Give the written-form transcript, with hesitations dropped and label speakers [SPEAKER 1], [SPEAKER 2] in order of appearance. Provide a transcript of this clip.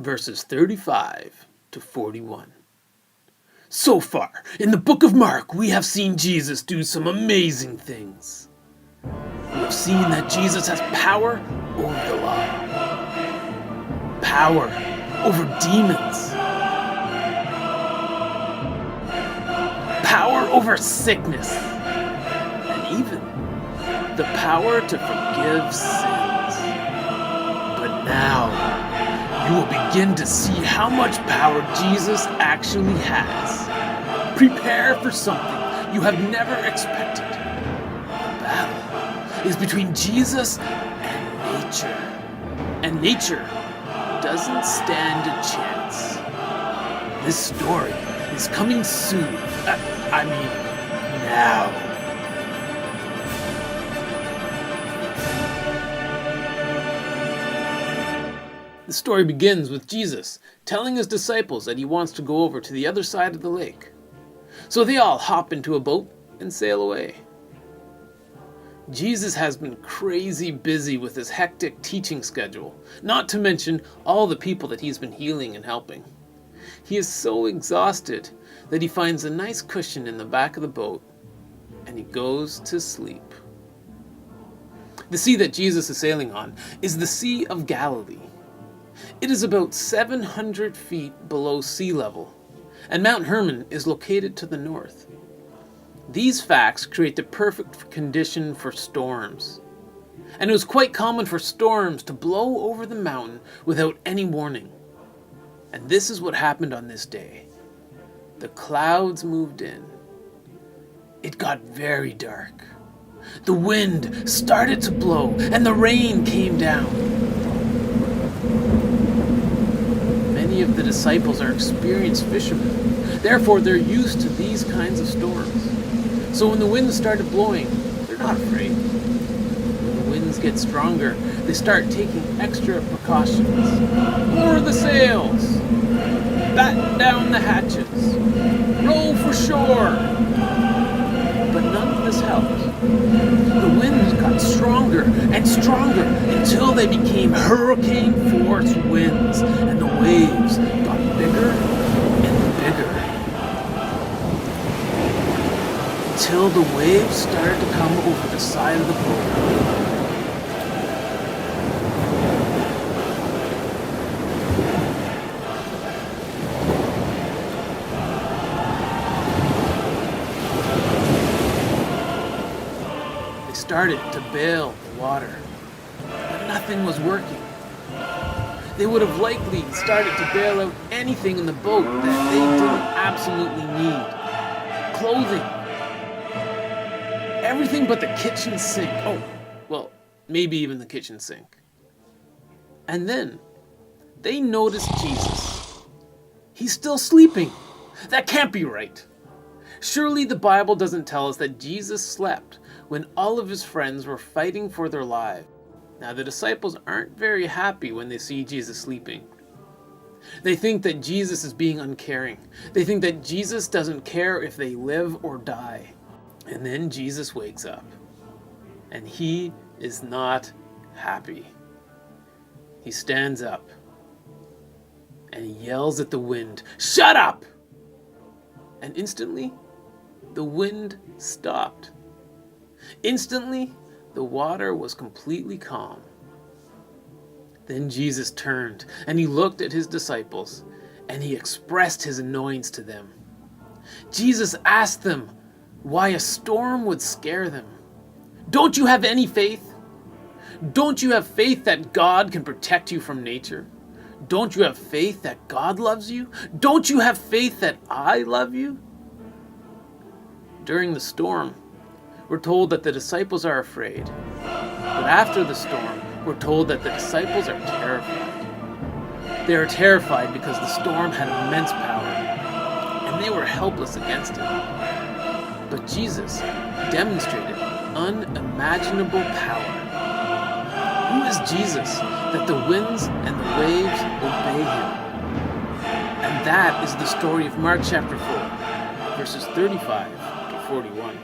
[SPEAKER 1] verses 35 to 41. So far, in the book of Mark, we have seen Jesus do some amazing things. We have seen that Jesus has power over the law, power over demons, power over sickness, and even the power to forgive sins. But now, you will begin to see how much power Jesus actually has. Prepare for something you have never expected. The battle is between Jesus and nature. And nature doesn't stand a chance. This story is coming soon. Now. The story begins with Jesus telling his disciples that he wants to go over to the other side of the lake. So they all hop into a boat and sail away. Jesus has been crazy busy with his hectic teaching schedule, not to mention all the people that he's been healing and helping. He is so exhausted that he finds a nice cushion in the back of the boat and he goes to sleep. The sea that Jesus is sailing on is the Sea of Galilee. It is about 700 feet below sea level, and Mount Hermon is located to the north. These facts create the perfect condition for storms, and it was quite common for storms to blow over the mountain without any warning. And this is what happened on this day. The clouds moved in. It got very dark. The wind started to blow, and the rain came down. Many of the disciples are experienced fishermen. Therefore, they're used to these kinds of storms. So when the winds started blowing, they're not afraid. When the winds get stronger, they start taking extra precautions. Lower the sails, batten down the hatches, row for shore. But none of this helped. The winds got stronger and stronger until they became hurricane-force winds, and the waves got bigger and bigger. Until the waves started to come over the side of the boat. Started to bail the water, but nothing was working. They would have likely started to bail out anything in the boat that they didn't absolutely need. Clothing. Everything but the kitchen sink. Oh, well, maybe even the kitchen sink. And then they noticed Jesus. He's still sleeping. That can't be right. Surely the Bible doesn't tell us that Jesus slept when all of his friends were fighting for their lives. Now, the disciples aren't very happy when they see Jesus sleeping. They think that Jesus is being uncaring. They think that Jesus doesn't care if they live or die. And then Jesus wakes up, and he is not happy. He stands up, and he yells at the wind, "Shut up!" And instantly, the wind stopped. Instantly, the water was completely calm. Then Jesus turned and he looked at his disciples and he expressed his annoyance to them. Jesus asked them why a storm would scare them. Don't you have any faith? Don't you have faith that God can protect you from nature? Don't you have faith that God loves you? Don't you have faith that I love you? During the storm, we're told that the disciples are afraid. But after the storm, we're told that the disciples are terrified. They are terrified because the storm had immense power, and they were helpless against it. But Jesus demonstrated unimaginable power. Who is Jesus that the winds and the waves obey him? And that is the story of Mark chapter 4, verses 35 to 41.